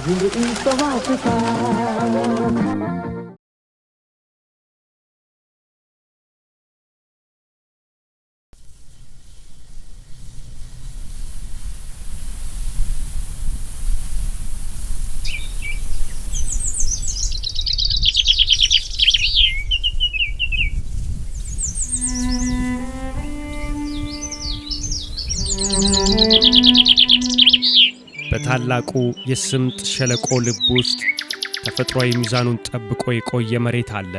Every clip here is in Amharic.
in the east of Africa. በታላቁ የስምጥ ሸለቆ ልብ ውስጥ ተፈጥሯዊ ሚዛኑን ጠብቆ የቆየ መሬት አለ።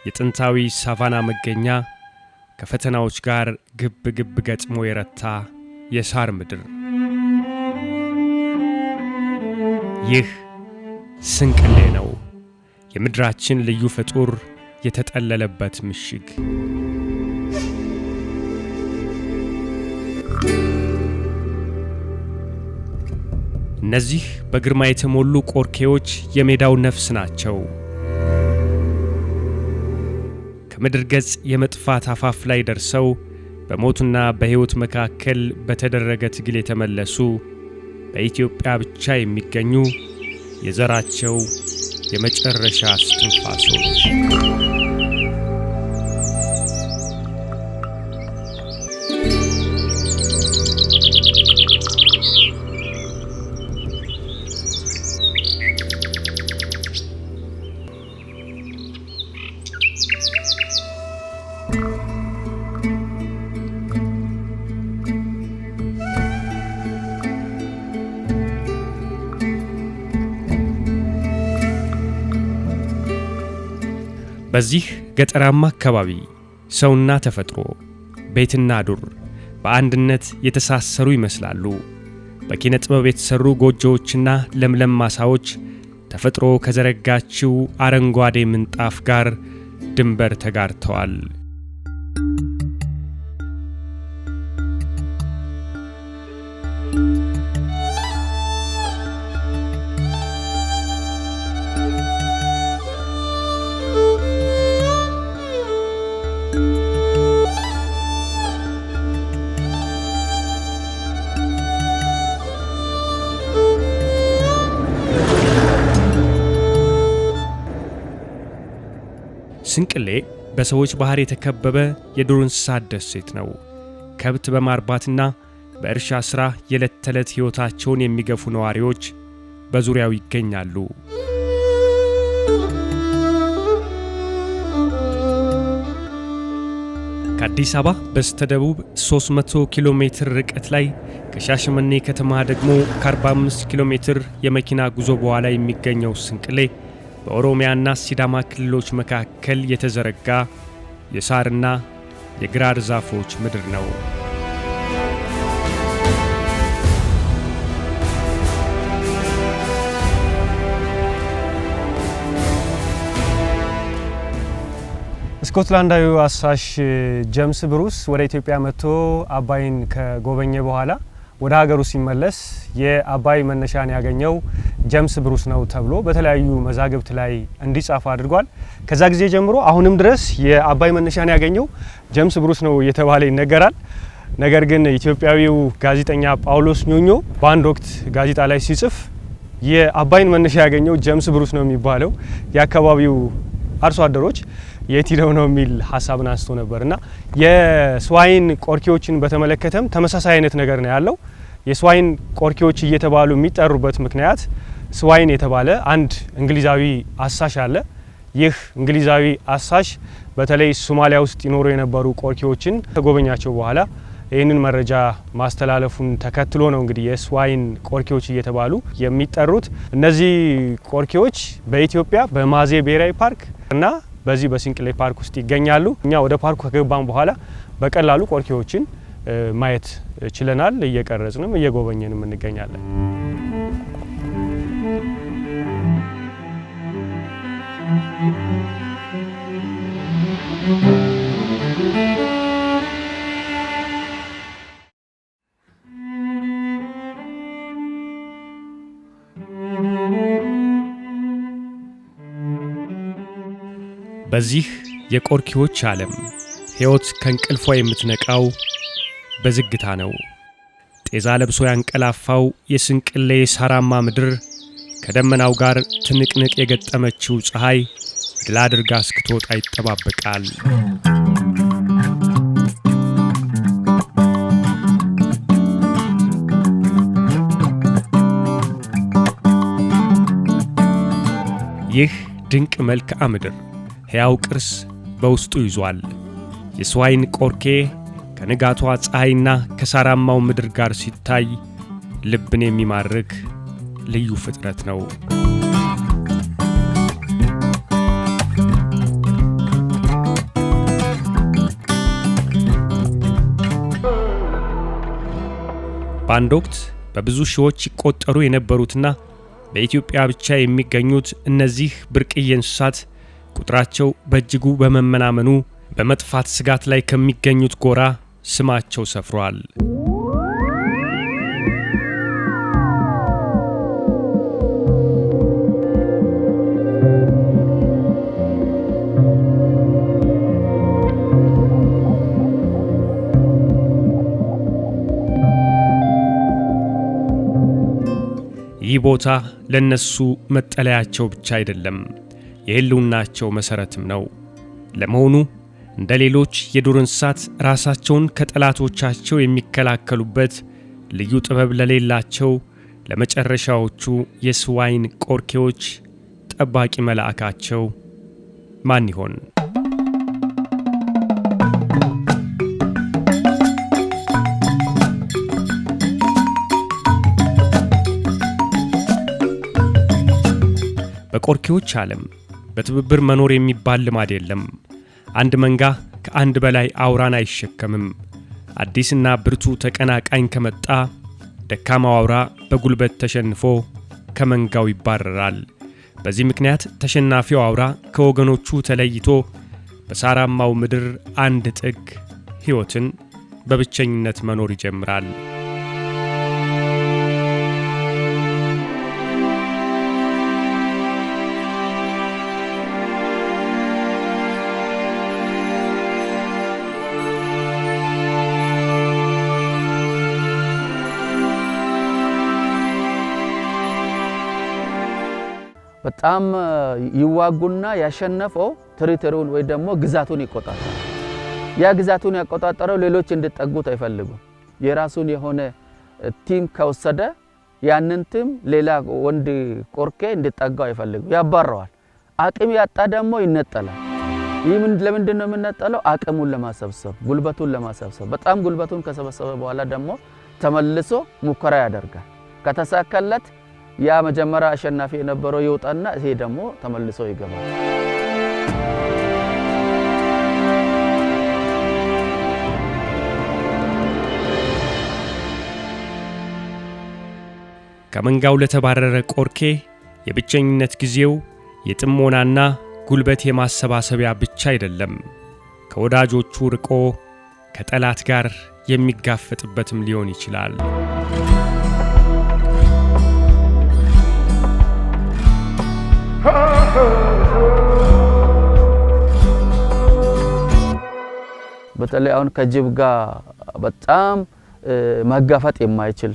የጥንታዊ ሳቫና መገኛ ከፈተናዎች ጋር ግብ ገጥሞ የረታ የሳር ምድር። ይህ ስንቅሌ ነው፣ የምድራችን ልዩ ፍጡር የተጠለለበት ምሽግ። እነዚህ በግርማ የተሞሉ ቆርኬዎች የሜዳው ነፍስ ናቸው። ከምድር ገጽ የመጥፋት አፋፍ ላይ ደርሰው በሞትና በሕይወት መካከል በተደረገ ትግል የተመለሱ በኢትዮጵያ ብቻ የሚገኙ የዘራቸው የመጨረሻ እስትንፋሶች። በዚህ ገጠራማ አካባቢ ሰውና ተፈጥሮ፣ ቤትና ዱር በአንድነት የተሳሰሩ ይመስላሉ። በኪነ ጥበብ የተሰሩ ጎጆዎችና ለምለም ማሳዎች ተፈጥሮ ከዘረጋችው አረንጓዴ ምንጣፍ ጋር ድንበር ተጋርተዋል። ስንቅሌ በሰዎች ባህር የተከበበ የዱር እንስሳት ደሴት ነው። ከብት በማርባትና በእርሻ ሥራ የዕለት ተዕለት ሕይወታቸውን የሚገፉ ነዋሪዎች በዙሪያው ይገኛሉ። ከአዲስ አበባ በስተደቡብ 300 ኪሎ ሜትር ርቀት ላይ ከሻሸመኔ ከተማ ደግሞ ከ45 ኪሎ ሜትር የመኪና ጉዞ በኋላ የሚገኘው ስንቅሌ በኦሮሚያና ሲዳማ ክልሎች መካከል የተዘረጋ የሳርና የግራር ዛፎች ምድር ነው። ስኮትላንዳዊው አሳሽ ጄምስ ብሩስ ወደ ኢትዮጵያ መጥቶ አባይን ከጎበኘ በኋላ ወደ ሀገሩ ሲመለስ የአባይ መነሻን ያገኘው ጄምስ ብሩስ ነው ተብሎ በተለያዩ መዛግብት ላይ እንዲጻፍ አድርጓል። ከዛ ጊዜ ጀምሮ አሁንም ድረስ የአባይ መነሻን ያገኘው ጄምስ ብሩስ ነው እየተባለ ይነገራል። ነገር ግን ኢትዮጵያዊው ጋዜጠኛ ጳውሎስ ኞኞ በአንድ ወቅት ጋዜጣ ላይ ሲጽፍ የአባይን መነሻ ያገኘው ጄምስ ብሩስ ነው የሚባለው የአካባቢው አርሶ አደሮች የት ሄደው ነው የሚል ሐሳብን አንስቶ ነበርና የስዋይን ቆርኪዎችን በተመለከተም ተመሳሳይ አይነት ነገር ነው ያለው። የስዋይን ቆርኪዎች እየተባሉ የሚጠሩበት ምክንያት ስዋይን የተባለ አንድ እንግሊዛዊ አሳሽ አለ። ይህ እንግሊዛዊ አሳሽ በተለይ ሶማሊያ ውስጥ ይኖሩ የነበሩ ቆርኪዎችን ከጎበኛቸው በኋላ ይህንን መረጃ ማስተላለፉን ተከትሎ ነው እንግዲህ የስዋይን ቆርኪዎች እየተባሉ የሚጠሩት። እነዚህ ቆርኪዎች በኢትዮጵያ በማዜ ብሔራዊ ፓርክ እና በዚህ በስንቅሌ ፓርክ ውስጥ ይገኛሉ። እኛ ወደ ፓርኩ ከገባን በኋላ በቀላሉ ቆርኪዎችን ማየት ችለናል። እየቀረጽንም እየጎበኘንም እንገኛለን። በዚህ የቆርኪዎች ዓለም ሕይወት ከእንቅልፏ የምትነቃው በዝግታ ነው። ጤዛ ለብሶ ያንቀላፋው የስንቅሌ ሳራማ ምድር ከደመናው ጋር ትንቅንቅ የገጠመችው ፀሐይ ድል አድርጋ እስክትወጣ ይጠባበቃል። ይህ ድንቅ መልክዓ ምድር ሕያው ቅርስ በውስጡ ይዟል። የስዋይን ቆርኬ ከንጋቷ ፀሐይና ከሳራማው ምድር ጋር ሲታይ ልብን የሚማርክ ልዩ ፍጥረት ነው። በአንድ ወቅት በብዙ ሺዎች ይቆጠሩ የነበሩትና በኢትዮጵያ ብቻ የሚገኙት እነዚህ ብርቅዬ እንስሳት ቁጥራቸው በእጅጉ በመመናመኑ በመጥፋት ስጋት ላይ ከሚገኙት ጎራ ስማቸው ሰፍሯል። ይህ ቦታ ለነሱ መጠለያቸው ብቻ አይደለም፣ የህልውናቸው መሰረትም ነው። ለመሆኑ እንደ ሌሎች የዱር እንስሳት ራሳቸውን ከጠላቶቻቸው የሚከላከሉበት ልዩ ጥበብ ለሌላቸው ለመጨረሻዎቹ የስዋይን ቆርኬዎች ጠባቂ መልአካቸው ማን ይሆን? በቆርኬዎች ዓለም በትብብር መኖር የሚባል ልማድ የለም። አንድ መንጋ ከአንድ በላይ አውራን አይሸከምም። አዲስና ብርቱ ተቀናቃኝ ከመጣ ደካማው አውራ በጉልበት ተሸንፎ ከመንጋው ይባረራል። በዚህ ምክንያት ተሸናፊው አውራ ከወገኖቹ ተለይቶ በሳራማው ምድር አንድ ጥግ ሕይወትን በብቸኝነት መኖር ይጀምራል። በጣም ይዋጉና ያሸነፈው ትሪተሩን ወይ ደግሞ ግዛቱን ይቆጣጠራል። ያ ግዛቱን ያቆጣጠረው ሌሎች እንዲጠጉት አይፈልጉም። የራሱን የሆነ ቲም ከወሰደ ያንን ቲም ሌላ ወንድ ቆርኬ እንዲጠጋው አይፈልጉም፣ ያባረዋል። አቅም ያጣ ደግሞ ይነጠላል። ይህ ለምንድን ነው የምንነጠለው? አቅሙን ለማሰብሰብ፣ ጉልበቱን ለማሰብሰብ። በጣም ጉልበቱን ከሰበሰበ በኋላ ደግሞ ተመልሶ ሙከራ ያደርጋል። ከተሳካለት ያ መጀመሪያ አሸናፊ የነበረው ይወጣና ይሄ ደግሞ ተመልሶ ይገባል። ከመንጋው ለተባረረ ቆርኬ የብቸኝነት ጊዜው የጥሞናና ጉልበት የማሰባሰቢያ ብቻ አይደለም፣ ከወዳጆቹ ርቆ ከጠላት ጋር የሚጋፈጥበትም ሊሆን ይችላል። በተለይ አሁን ከጅብ ጋር በጣም መጋፈጥ የማይችል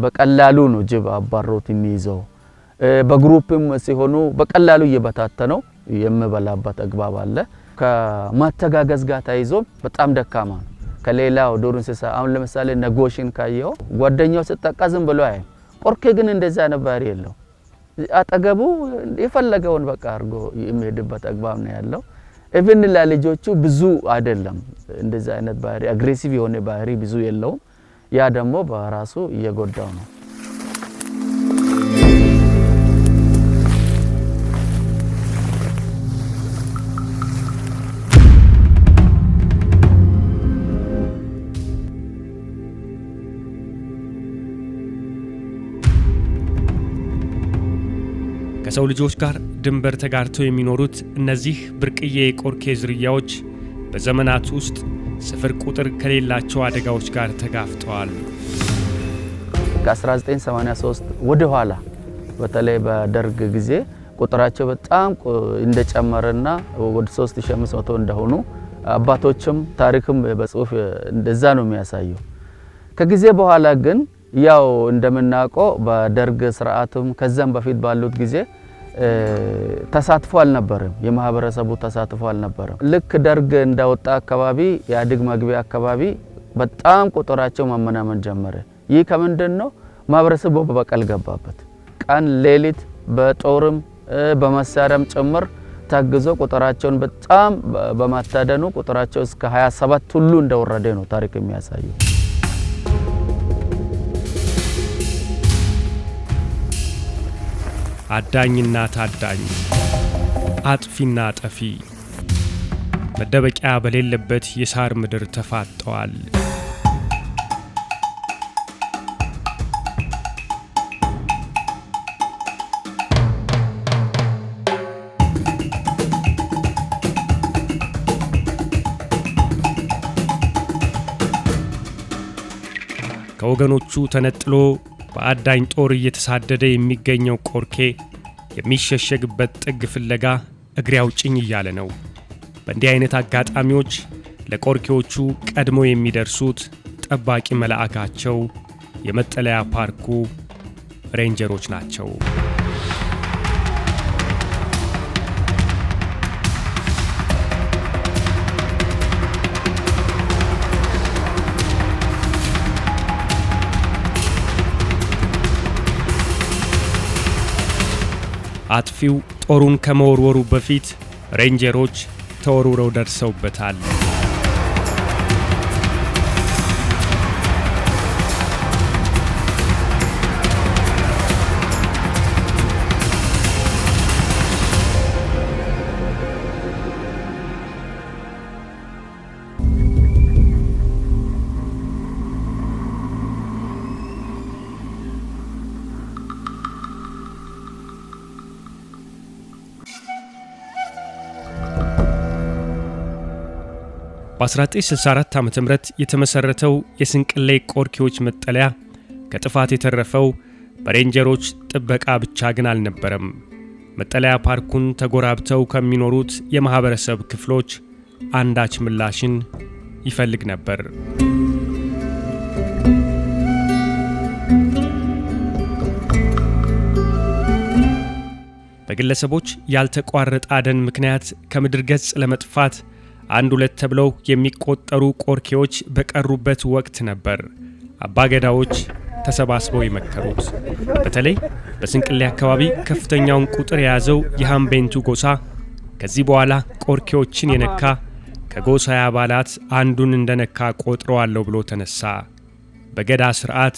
በቀላሉ ነው ጅብ አባሮት የሚይዘው። በግሩፕም ሲሆኑ በቀላሉ እየበታተነው የሚበላበት አግባብ አለ። ከማተጋገዝ ጋር ተይዞ በጣም ደካማ ነው ከሌላው ዱር እንስሳ። አሁን ለምሳሌ ነጎሽን ካየው ጓደኛው ሲጠቃ ዝም ብሎ አይ፣ ቆርኬ ግን እንደዛ ነበር የለው። አጠገቡ የፈለገውን በቃ አርጎ የሚሄድበት አግባብ ነው ያለው። ኢቭን ለልጆቹ ብዙ አይደለም እንደዛ አይነት ባህሪ፣ አግሬሲቭ የሆነ ባህሪ ብዙ የለውም። ያ ደግሞ በራሱ እየጎዳው ነው። ከሰው ልጆች ጋር ድንበር ተጋርተው የሚኖሩት እነዚህ ብርቅዬ የቆርኬ ዝርያዎች በዘመናት ውስጥ ስፍር ቁጥር ከሌላቸው አደጋዎች ጋር ተጋፍጠዋል። ከ1983 ወደ ኋላ በተለይ በደርግ ጊዜ ቁጥራቸው በጣም እንደጨመረና ወደ 3500 እንደሆኑ አባቶችም ታሪክም በጽሁፍ እንደዛ ነው የሚያሳየው። ከጊዜ በኋላ ግን ያው እንደምናውቀው በደርግ ስርዓቱም ከዛም በፊት ባሉት ጊዜ ተሳትፎ አልነበረም። የማህበረሰቡ ተሳትፎ አልነበረም። ልክ ደርግ እንደወጣ አካባቢ የኢህአዴግ መግቢያ አካባቢ በጣም ቁጥራቸው መመናመን ጀመረ። ይህ ከምንድነው? ማህበረሰቡ በበቀል ገባበት። ቀን ሌሊት በጦርም በመሳሪያም ጭምር ታግዞ ቁጥራቸውን በጣም በማታደኑ ቁጥራቸው እስከ 27 ሁሉ እንደወረደ ነው ታሪክ የሚያሳየው። አዳኝና ታዳኝ፣ አጥፊና ጠፊ መደበቂያ በሌለበት የሳር ምድር ተፋጠዋል። ከወገኖቹ ተነጥሎ በአዳኝ ጦር እየተሳደደ የሚገኘው ቆርኬ የሚሸሸግበት ጥግ ፍለጋ እግሬ አውጭኝ እያለ ነው። በእንዲህ አይነት አጋጣሚዎች ለቆርኬዎቹ ቀድሞ የሚደርሱት ጠባቂ መልአካቸው የመጠለያ ፓርኩ ሬንጀሮች ናቸው። አጥፊው ጦሩን ከመወርወሩ በፊት ሬንጀሮች ተወርውረው ደርሰውበታል። በ1964 ዓ.ም የተመሰረተው የስንቅሌ ቆርኬዎች መጠለያ ከጥፋት የተረፈው በሬንጀሮች ጥበቃ ብቻ ግን አልነበረም። መጠለያ ፓርኩን ተጎራብተው ከሚኖሩት የማህበረሰብ ክፍሎች አንዳች ምላሽን ይፈልግ ነበር። በግለሰቦች ያልተቋረጠ አደን ምክንያት ከምድር ገጽ ለመጥፋት አንድ ሁለት ተብለው የሚቆጠሩ ቆርኬዎች በቀሩበት ወቅት ነበር አባገዳዎች ተሰባስበው የመከሩት። በተለይ በስንቅሌ አካባቢ ከፍተኛውን ቁጥር የያዘው የሃምቤንቱ ጎሳ ከዚህ በኋላ ቆርኬዎችን የነካ ከጎሳ አባላት አንዱን እንደነካ ቆጥረዋለሁ ብሎ ተነሳ። በገዳ ስርዓት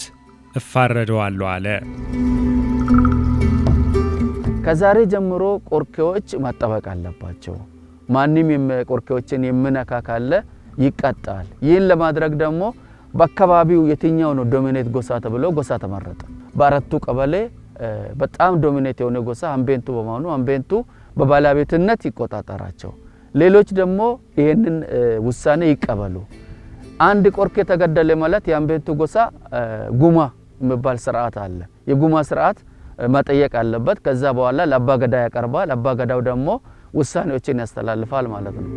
እፋረደዋለሁ አለ። ከዛሬ ጀምሮ ቆርኬዎች መጠበቅ አለባቸው። ማንም ቆርኬዎችን የሚነካ ካለ ይቀጣል። ይህን ለማድረግ ደግሞ በአካባቢው የትኛው ነው ዶሚኔት ጎሳ ተብሎ ጎሳ ተመረጠ። በአራቱ ቀበሌ በጣም ዶሚኔት የሆነ ጎሳ ሃምቤንቱ በመሆኑ ሃምቤንቱ በባለቤትነት ይቆጣጠራቸው። ሌሎች ደግሞ ይሄንን ውሳኔ ይቀበሉ። አንድ ቆርኬ ተገደለ ማለት የሃምቤንቱ ጎሳ ጉማ የሚባል ስርዓት አለ። የጉማ ስርዓት መጠየቅ አለበት። ከዛ በኋላ ለአባገዳ ያቀርባል። አባገዳው ደግሞ ውሳኔዎችን ያስተላልፋል ማለት ነው።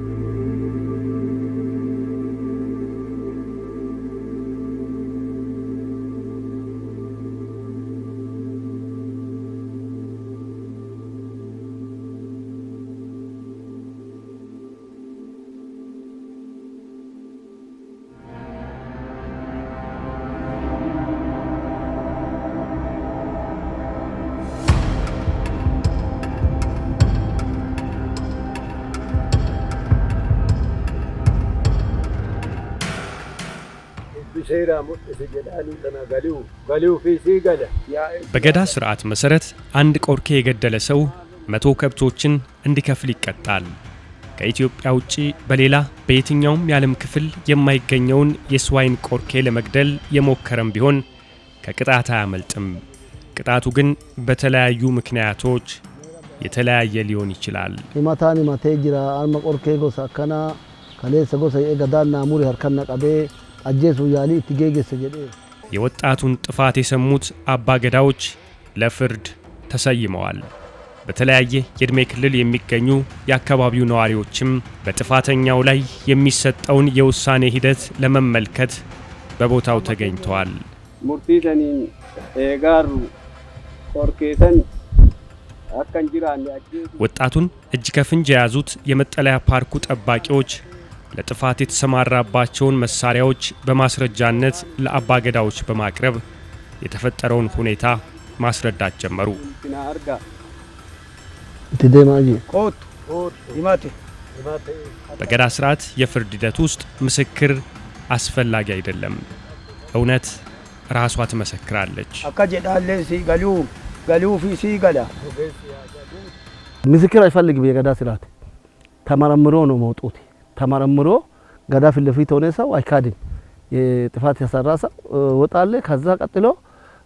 በገዳ ስርዓት መሰረት አንድ ቆርኬ የገደለ ሰው 100 ከብቶችን እንዲከፍል ይቀጣል። ከኢትዮጵያ ውጪ በሌላ በየትኛውም የዓለም ክፍል የማይገኘውን የስዋይን ቆርኬ ለመግደል የሞከረም ቢሆን ከቅጣት አያመልጥም። ቅጣቱ ግን በተለያዩ ምክንያቶች የተለያየ ሊሆን ይችላል። ይማታኒ ማቴጅራ አልማ ቆርኬ ጎሳ ከና ከሌሰ ጎሳ የገዳና ሙሪ ሀርከና ቀቤ አጄሱ ያሊ ትጌጌሰ ጀዴ የወጣቱን ጥፋት የሰሙት አባገዳዎች ለፍርድ ተሰይመዋል። በተለያየ የዕድሜ ክልል የሚገኙ የአካባቢው ነዋሪዎችም በጥፋተኛው ላይ የሚሰጠውን የውሳኔ ሂደት ለመመልከት በቦታው ተገኝተዋል። murtiisaniin eegaaru qorkeesan akkan jiraanne ajjeesu ወጣቱን እጅ ከፍንጅ የያዙት የመጠለያ ፓርኩ ጠባቂዎች ለጥፋት የተሰማራባቸውን መሳሪያዎች በማስረጃነት ለአባገዳዎች በማቅረብ የተፈጠረውን ሁኔታ ማስረዳት ጀመሩ። አርጋ ትደማጂ ቆጥ ይማቴ በገዳ ስርዓት የፍርድ ሂደት ውስጥ ምስክር አስፈላጊ አይደለም። እውነት ራሷ ትመሰክራለች። አካጀዳለ ሲገሉ ፊ ሲገላ ምስክር አይፈልግም። የገዳ ስርዓት ተመረምሮ ነው መውጣት። ተመረምሮ ገዳ ፊት ለፊት ሆነ ሰው አይካድም። የጥፋት ያሰራ ሰው ወጣለ። ከዛ ቀጥሎ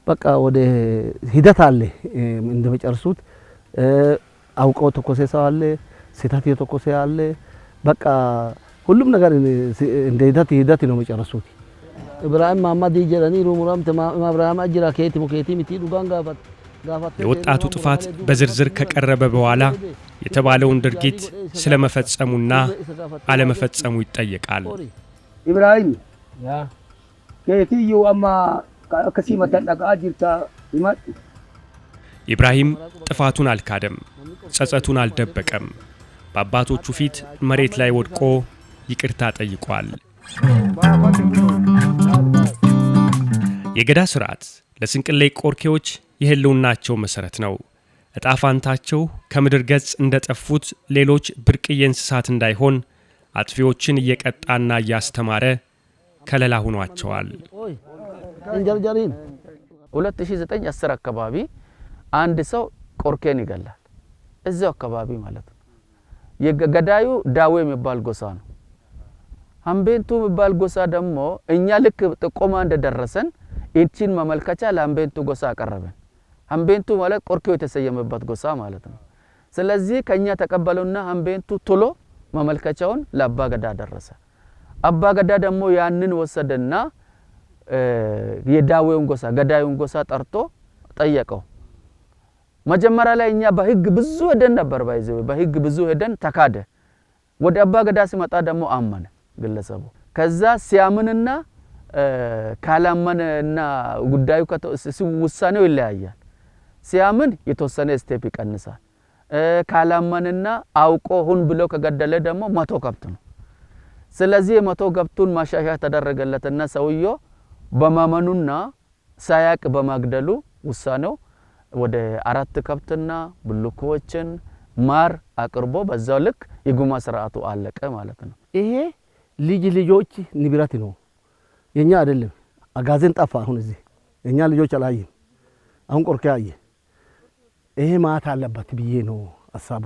በቃ ወደ ሂደት አለ እንደመጨረሱት አውቀው ተኮሰ ሰው አለ፣ ስህተት የተኮሰ አለ። በቃ ሁሉም ነገር እንደ ሂደት ነው መጨረሱት። ኢብራሂም መሐመድ ይጀራኒ ሩሙራም ኢብራሂም አጅራ ከየት ሙከቲ ሚቲ ዱጋን ጋፋት የወጣቱ ጥፋት በዝርዝር ከቀረበ በኋላ የተባለውን ድርጊት ስለመፈጸሙና አለመፈጸሙ ይጠየቃል። ኢብራሂም ከየትዩ አማ ከሲ መተጠቃ ጅርታ ይማት ኢብራሂም ጥፋቱን አልካደም፣ ጸጸቱን አልደበቀም። በአባቶቹ ፊት መሬት ላይ ወድቆ ይቅርታ ጠይቋል። የገዳ ስርዓት ለስንቅሌ ቆርኬዎች የህልውናቸው መሰረት ነው። እጣፋንታቸው ከምድር ገጽ እንደጠፉት ሌሎች ብርቅዬ እንስሳት እንዳይሆን አጥፊዎችን እየቀጣና እያስተማረ ከለላ ሆኗቸዋል። 2009 አካባቢ አንድ ሰው ቆርኬን ይገላል። እዛው አካባቢ ማለት ነው። የገዳዩ ዳዌ የሚባል ጎሳ ነው። ሀምቤንቱ የሚባል ጎሳ ደግሞ እኛ ልክ ጥቆማ እንደደረሰን እቺን መመልከቻ ለሀምቤንቱ ጎሳ አቀረበን። ሀምቤንቱ ማለት ቆርኬው የተሰየመበት ጎሳ ማለት ነው። ስለዚህ ከኛ ተቀበሉና ሀምቤንቱ ቶሎ መመልከቻውን ለአባ ገዳ ደረሰ። አባ ገዳ ደግሞ ያንን ወሰደና የዳዌውን ጎሳ ገዳዩን ጎሳ ጠርቶ ጠየቀው። መጀመሪያ ላይ እኛ በህግ ብዙ ሄደን ነበር ባይዘው በህግ ብዙ ሄደን ተካደ። ወደ አባ ገዳ ሲመጣ ደግሞ አመነ ግለሰቡ። ከዛ ሲያምንና ካላመነና ጉዳዩ ውሳኔው ይለያያል። ሲያምን የተወሰነ ስቴፕ ይቀንሳል። ካላመንና አውቆ ሁን ብሎ ከገደለ ደግሞ 100 ከብት ነው። ስለዚህ 100 ከብቱን ማሻሻያ ተደረገለትና ሰውየው በማመኑና ሳያቅ በማግደሉ ውሳኔው ወደ 4 ከብትና ብልኮችን ማር አቅርቦ በዛው ልክ የጉማ ስርዓቱ አለቀ ማለት ነው። ይሄ ልጆች ንብረት ነው፣ የኛ አይደለም። አጋዘን ጠፋ። አሁን እዚህ የኛ ልጆች አላየም። አሁን ቆርኬ አየ። ይሄ ማት አለበት ብዬ ነው ሐሳቡ።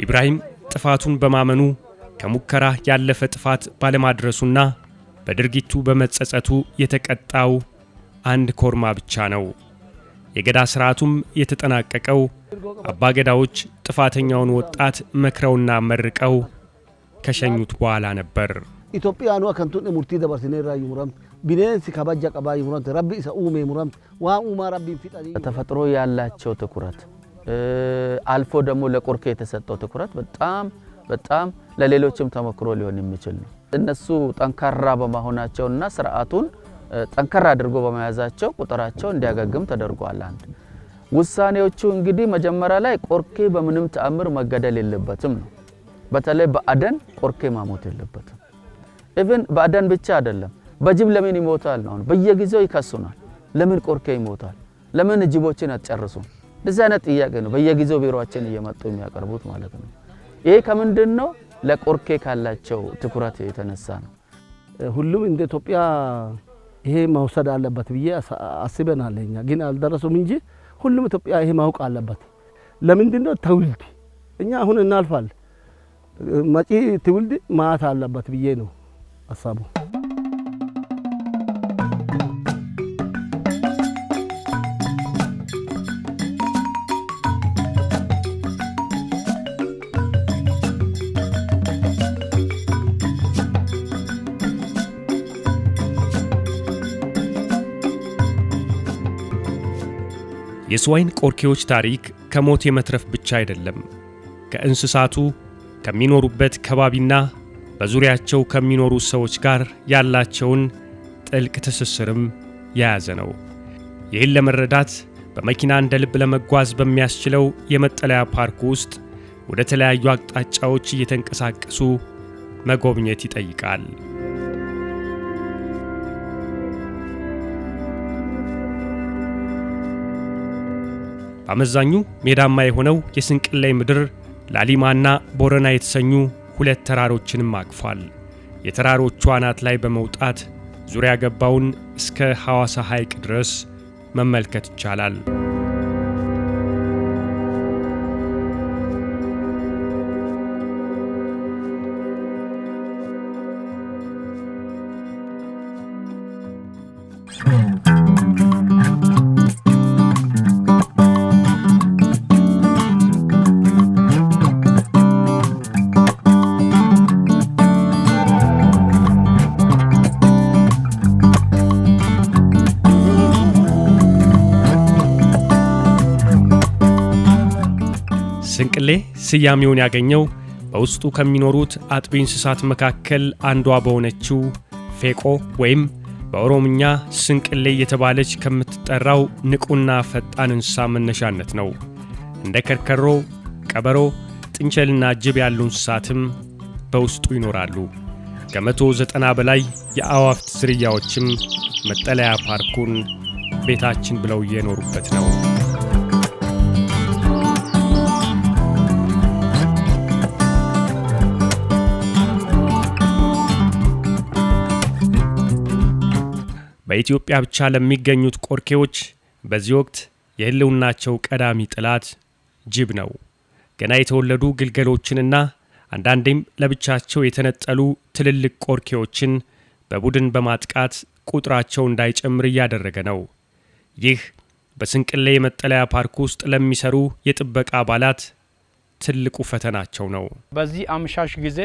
ኢብራሂም ጥፋቱን በማመኑ ከሙከራ ያለፈ ጥፋት ባለማድረሱና በድርጊቱ በመጸጸቱ የተቀጣው አንድ ኮርማ ብቻ ነው። የገዳ ስርዓቱም የተጠናቀቀው አባገዳዎች ጥፋተኛውን ወጣት መክረውና መርቀው ከሸኙት በኋላ ነበር። ኢትዮጵያኑ አከንቱን ሙርቲ ደበርሲኔ ራዩ ሙራም ቢኔንስ ከበጃ ቀባይ ሙራም ረቢ ሰኡሜ ሙራም ዋኡማ ረቢ ፍጣሪ ተፈጥሮ ያላቸው ትኩረት አልፎ ደግሞ ለቆርኬ የተሰጠው ትኩረት በጣም ለሌሎችም ተመክሮ ሊሆን የሚችል ነው። እነሱ ጠንካራ በመሆናቸውና ስርዓቱን ጠንካራ አድርጎ በመያዛቸው ቁጥራቸው እንዲያገግም ተደርጓል። አንድ ውሳኔዎቹ እንግዲህ መጀመሪያ ላይ ቆርኬ በምንም ተአምር መገደል የለበትም ነው። በተለይ በአደን ቆርኬ ማሞት የለበትም። ኢቭን በአደን ብቻ አይደለም፣ በጅብ ለምን ይሞታል ነው። በየጊዜው ይከሱናል። ለምን ቆርኬ ይሞታል? ለምን ጅቦችን አትጨርሱም? እንደዚህ አይነት ጥያቄ ነው በየጊዜው ቢሮአችን እየመጡ የሚያቀርቡት ማለት ነው። ይሄ ከምንድነው? ለቆርኬ ካላቸው ትኩረት የተነሳ ነው። ሁሉም እንደ ኢትዮጵያ ይሄ መውሰድ አለበት ብዬ አስበናል። እኛ ግን አልደረሱም እንጂ ሁሉም ኢትዮጵያ ይሄ ማውቅ አለበት። ለምንድነው? ትውልድ እኛ አሁን እናልፋል፣ መጪ ትውልድ ማት አለበት ብዬ ነው ሐሳቡ። የስዋይን ቆርኬዎች ታሪክ ከሞት የመትረፍ ብቻ አይደለም። ከእንስሳቱ ከሚኖሩበት ከባቢና በዙሪያቸው ከሚኖሩ ሰዎች ጋር ያላቸውን ጥልቅ ትስስርም የያዘ ነው። ይህን ለመረዳት በመኪና እንደ ልብ ለመጓዝ በሚያስችለው የመጠለያ ፓርክ ውስጥ ወደ ተለያዩ አቅጣጫዎች እየተንቀሳቀሱ መጎብኘት ይጠይቃል። በአመዛኙ ሜዳማ የሆነው የስንቅሌ ምድር ላሊማና ቦረና የተሰኙ ሁለት ተራሮችንም አቅፏል። የተራሮቹ አናት ላይ በመውጣት ዙሪያ ገባውን እስከ ሐዋሳ ሐይቅ ድረስ መመልከት ይቻላል። ስንቅሌ ስያሜውን ያገኘው በውስጡ ከሚኖሩት አጥቢ እንስሳት መካከል አንዷ በሆነችው ፌቆ ወይም በኦሮምኛ ስንቅሌ የተባለች ከምትጠራው ንቁና ፈጣን እንስሳ መነሻነት ነው። እንደ ከርከሮ፣ ቀበሮ፣ ጥንቸልና ጅብ ያሉ እንስሳትም በውስጡ ይኖራሉ። ከ190 በላይ የአዕዋፍት ዝርያዎችም መጠለያ ፓርኩን ቤታችን ብለው እየኖሩበት ነው። በኢትዮጵያ ብቻ ለሚገኙት ቆርኬዎች በዚህ ወቅት የህልውናቸው ቀዳሚ ጠላት ጅብ ነው። ገና የተወለዱ ግልገሎችንና አንዳንዴም ለብቻቸው የተነጠሉ ትልልቅ ቆርኬዎችን በቡድን በማጥቃት ቁጥራቸው እንዳይጨምር እያደረገ ነው። ይህ በስንቅሌ የመጠለያ ፓርክ ውስጥ ለሚሰሩ የጥበቃ አባላት ትልቁ ፈተናቸው ነው። በዚህ አምሻሽ ጊዜ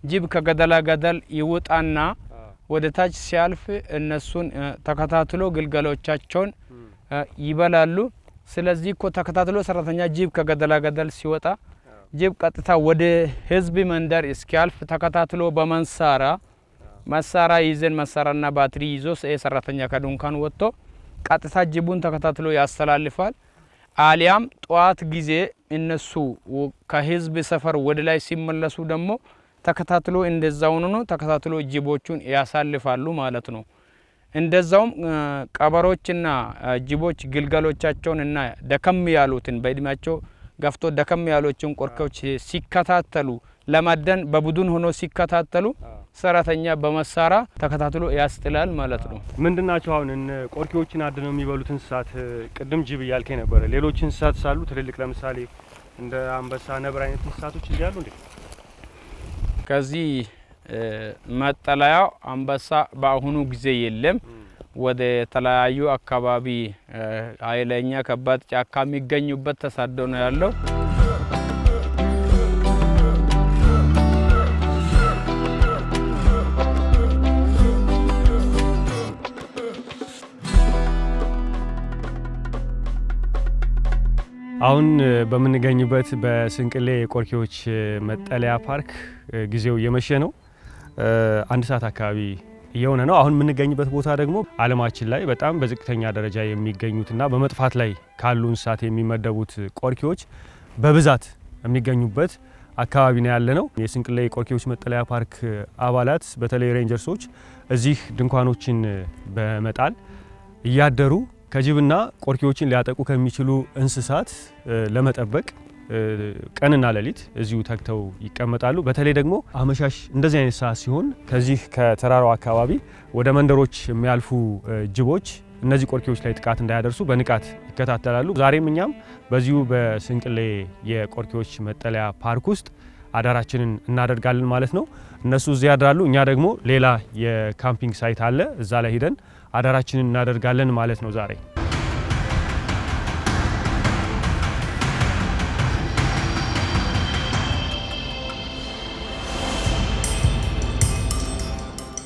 ጅብ ከገደላ ገደል ይወጣና ወደ ታች ሲያልፍ እነሱን ተከታትሎ ግልገሎቻቸውን ይበላሉ። ስለዚህ እኮ ተከታትሎ ሰራተኛ ጅብ ከገደላ ገደል ሲወጣ ጅብ ቀጥታ ወደ ህዝብ መንደር እስኪያልፍ ተከታትሎ መሳሪያ ይዘን መሳሪያና ባትሪ ይዞ ሰራተኛ ከድንኳን ወጥቶ ቀጥታ ጅቡን ተከታትሎ ያስተላልፋል። አሊያም ጧት ጊዜ እነሱ ከህዝብ ሰፈር ወደ ላይ ሲመለሱ ደግሞ ተከታትሎ እንደዛው ነው ተከታትሎ ጅቦቹን ያሳልፋሉ ማለት ነው። እንደዛውም ቀበሮችና ጅቦች ግልገሎቻቸውን እና ደከም ያሉትን በእድሜያቸው ገፍቶ ደከም ያሉትን ቆርኬዎች ሲከታተሉ ለማደን በቡድን ሆኖ ሲከታተሉ ሰራተኛ በመሳሪያ ተከታትሎ ያስጥላል ማለት ነው። ምንድናቸው አሁን ቆርኬዎችን አድነው የሚበሉት እንስሳት? ቅድም ጅብ እያልከኝ ነበር። ሌሎች እንስሳት ሳሉ ትልልቅ ለምሳሌ እንደ አንበሳ፣ ነብር አይነት እንስሳቶች ይያሉ እንዴ? ከዚህ መጠለያው አንበሳ በአሁኑ ጊዜ የለም። ወደ ተለያዩ አካባቢ ኃይለኛ ከባድ ጫካ የሚገኙበት ተሳዶ ነው ያለው። አሁን በምንገኝበት በስንቅሌ የቆርኬዎች መጠለያ ፓርክ ጊዜው እየመሸ ነው። 1 ሰዓት አካባቢ እየሆነ ነው። አሁን የምንገኝበት ቦታ ደግሞ ዓለማችን ላይ በጣም በዝቅተኛ ደረጃ የሚገኙትና በመጥፋት ላይ ካሉ እንስሳት የሚመደቡት ቆርኬዎች በብዛት የሚገኙበት አካባቢ ነው ያለ ነው። የስንቅሌ የቆርኬዎች መጠለያ ፓርክ አባላት በተለይ ሬንጀርሶች እዚህ ድንኳኖችን በመጣል እያደሩ ከጅብና ቆርኬዎችን ሊያጠቁ ከሚችሉ እንስሳት ለመጠበቅ ቀንና ሌሊት እዚሁ ተግተው ይቀመጣሉ። በተለይ ደግሞ አመሻሽ እንደዚህ አይነት ሰዓት ሲሆን ከዚህ ከተራራው አካባቢ ወደ መንደሮች የሚያልፉ ጅቦች እነዚህ ቆርኬዎች ላይ ጥቃት እንዳያደርሱ በንቃት ይከታተላሉ። ዛሬም እኛም በዚሁ በስንቅሌ የቆርኬዎች መጠለያ ፓርክ ውስጥ አዳራችንን እናደርጋለን ማለት ነው። እነሱ እዚያ ያድራሉ፣ እኛ ደግሞ ሌላ የካምፒንግ ሳይት አለ፣ እዛ ላይ ሄደን አዳራችንን እናደርጋለን ማለት ነው። ዛሬ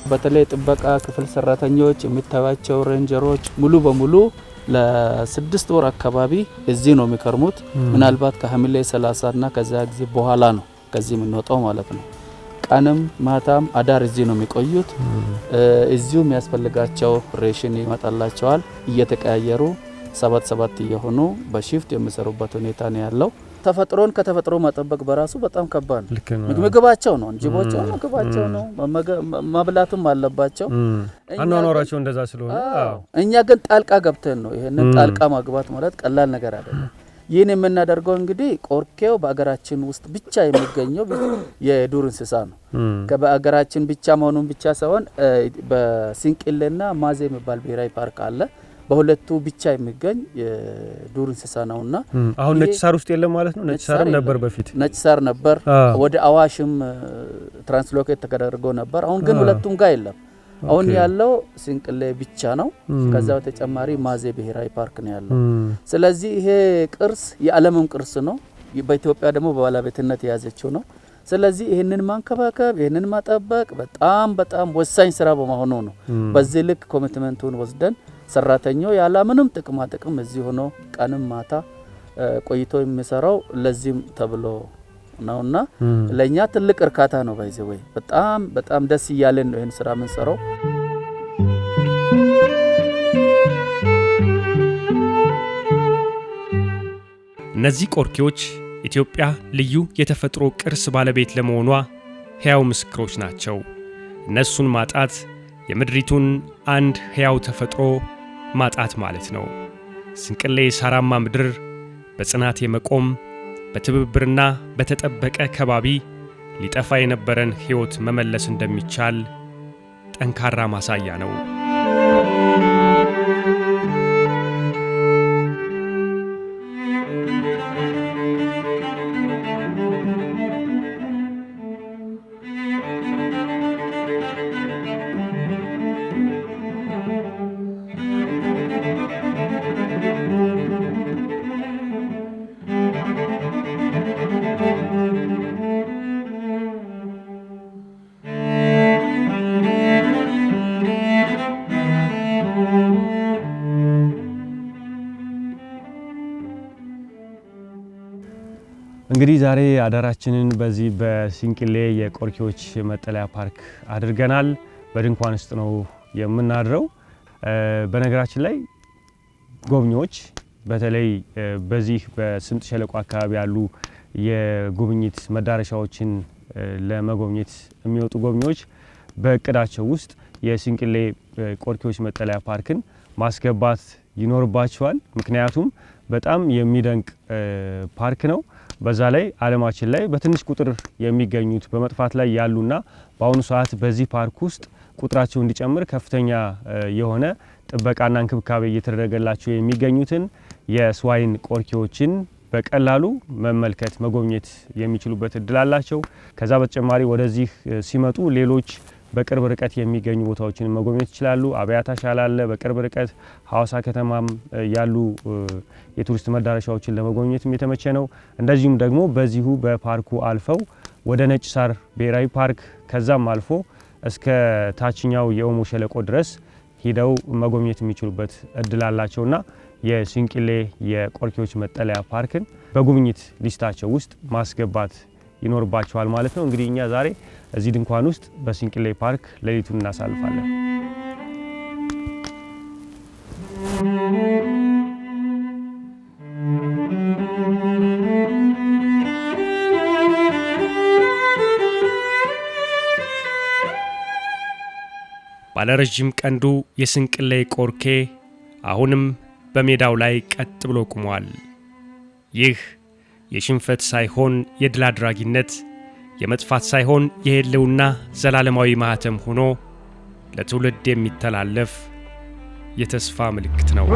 በተለይ ጥበቃ ክፍል ሰራተኞች የሚታዩቸው ሬንጀሮች ሙሉ በሙሉ ለ6 ወር አካባቢ እዚህ ነው የሚከርሙት። ምናልባት ከሐምሌ 30 እና ከዛ ጊዜ በኋላ ነው ከዚህ የምንወጣው ማለት ነው። ቀንም ማታም አዳር እዚህ ነው የሚቆዩት። እዚሁ የሚያስፈልጋቸው ሬሽን ይመጣላቸዋል። እየተቀያየሩ 7 እየሆኑ በሺፍት የሚሰሩበት ሁኔታ ነው ያለው። ተፈጥሮን ከተፈጥሮ መጠበቅ በራሱ በጣም ከባድ ነው። ምግባቸው ነው ጅቦች ምግባቸው ነው መብላቱም አለባቸው። አኗኗራቸው እንደዛ ስለሆነ እኛ ግን ጣልቃ ገብተን ነው። ይሄንን ጣልቃ ማግባት ማለት ቀላል ነገር አይደለም። ይህን የምናደርገው እንግዲህ ቆርኬው በአገራችን ውስጥ ብቻ የሚገኘው የዱር እንስሳ ነው። በአገራችን ብቻ መሆኑን ብቻ ሳይሆን በሲንቅሌና ማዜ የሚባል ብሔራዊ ፓርክ አለ። በሁለቱ ብቻ የሚገኝ የዱር እንስሳ ነውና አሁን ነጭ ሳር ውስጥ የለም ማለት ነው። ነጭ ሳርም ነበር በፊት ነጭ ሳር ነበር። ወደ አዋሽም ትራንስሎኬት ተደርጎ ነበር። አሁን ግን ሁለቱም ጋር የለም። አሁን ያለው ሲንቅሌ ብቻ ነው። ከዛ በተጨማሪ ማዜ ብሔራዊ ፓርክ ነው ያለው። ስለዚህ ይሄ ቅርስ የዓለምም ቅርስ ነው። በኢትዮጵያ ደግሞ በባለቤትነት የያዘችው ነው። ስለዚህ ይሄንን ማንከባከብ ይሄንን ማጠበቅ በጣም ወሳኝ ስራ በመሆኑ ነው በዚህ ልክ ኮሚትመንቱን ወስደን ሰራተኛው ያለ ምንም ጥቅም እዚህ ሆኖ ቀንም ማታ ቆይቶ የሚሰራው ለዚህም ተብሎ ነውና ለኛ ትልቅ እርካታ ነው። ባይዘው በጣም ደስ ይያለን ነው ይሄን ስራ የምንሰራው። እነዚህ ቆርኬዎች ኢትዮጵያ ልዩ የተፈጥሮ ቅርስ ባለቤት ለመሆኗ ሕያው ምስክሮች ናቸው። እነሱን ማጣት የምድሪቱን አንድ ሕያው ተፈጥሮ ማጣት ማለት ነው። ስንቅሌ ሳራማ ምድር በጽናት የመቆም በትብብርና በተጠበቀ ከባቢ ሊጠፋ የነበረን ሕይወት መመለስ እንደሚቻል ጠንካራ ማሳያ ነው። እንግዲህ ዛሬ አዳራችንን በዚህ በሲንቅሌ የቆርኬዎች መጠለያ ፓርክ አድርገናል። በድንኳን ውስጥ ነው የምናድረው። በነገራችን ላይ ጎብኚዎች በተለይ በዚህ በስምጥ ሸለቆ አካባቢ ያሉ የጉብኝት መዳረሻዎችን ለመጎብኘት የሚወጡ ጎብኚዎች በእቅዳቸው ውስጥ የሲንቅሌ ቆርኬዎች መጠለያ ፓርክን ማስገባት ይኖርባቸዋል። ምክንያቱም በጣም የሚደንቅ ፓርክ ነው። በዛ ላይ ዓለማችን ላይ በትንሽ ቁጥር የሚገኙት በመጥፋት ላይ ያሉና በአሁኑ ሰዓት በዚህ ፓርክ ውስጥ ቁጥራቸው እንዲጨምር ከፍተኛ የሆነ ጥበቃና እንክብካቤ እየተደረገላቸው የሚገኙትን የስዋይን ቆርኬዎችን በቀላሉ መመልከት መጎብኘት የሚችሉበት እድል አላቸው። ከዛ በተጨማሪ ወደዚህ ሲመጡ ሌሎች በቅርብ ርቀት የሚገኙ ቦታዎችን መጎብኘት ይችላሉ። አብያታ ሻላ አለ በቅርብ ርቀት። ሐዋሳ ከተማም ያሉ የቱሪስት መዳረሻዎችን ለመጎብኘት የተመቸ ነው። እንደዚሁም ደግሞ በዚሁ በፓርኩ አልፈው ወደ ነጭ ሳር ብሔራዊ ፓርክ ከዛም አልፎ እስከ ታችኛው የኦሞ ሸለቆ ድረስ ሂደው መጎብኘት የሚችሉበት እድል አላቸውና የሲንቅሌ የቆርኬዎች መጠለያ ፓርክን በጉብኝት ሊስታቸው ውስጥ ማስገባት ይኖርባቸዋል ማለት ነው። እንግዲህ እኛ ዛሬ እዚህ ድንኳን ውስጥ በሲንቅሌ ፓርክ ሌሊቱን እናሳልፋለን። ባለረጅም ቀንዱ የስንቅሌ ቆርኬ አሁንም በሜዳው ላይ ቀጥ ብሎ ቆሟል። ይህ የሽንፈት ሳይሆን የድል አድራጊነት፣ የመጥፋት ሳይሆን የህልውና ዘላለማዊ ማህተም ሆኖ ለትውልድ የሚተላለፍ የተስፋ ምልክት ነው።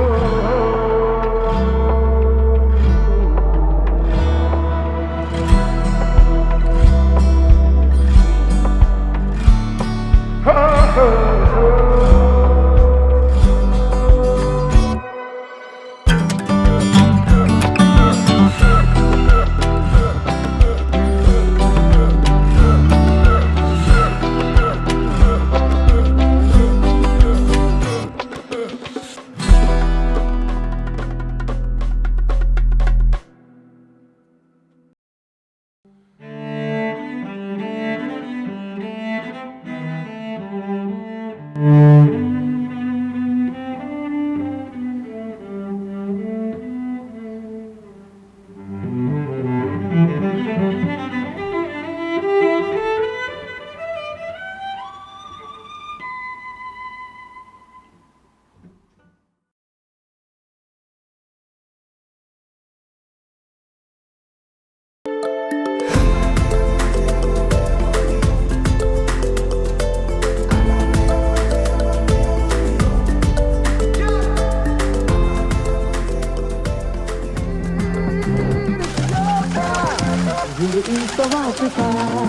East of Africa.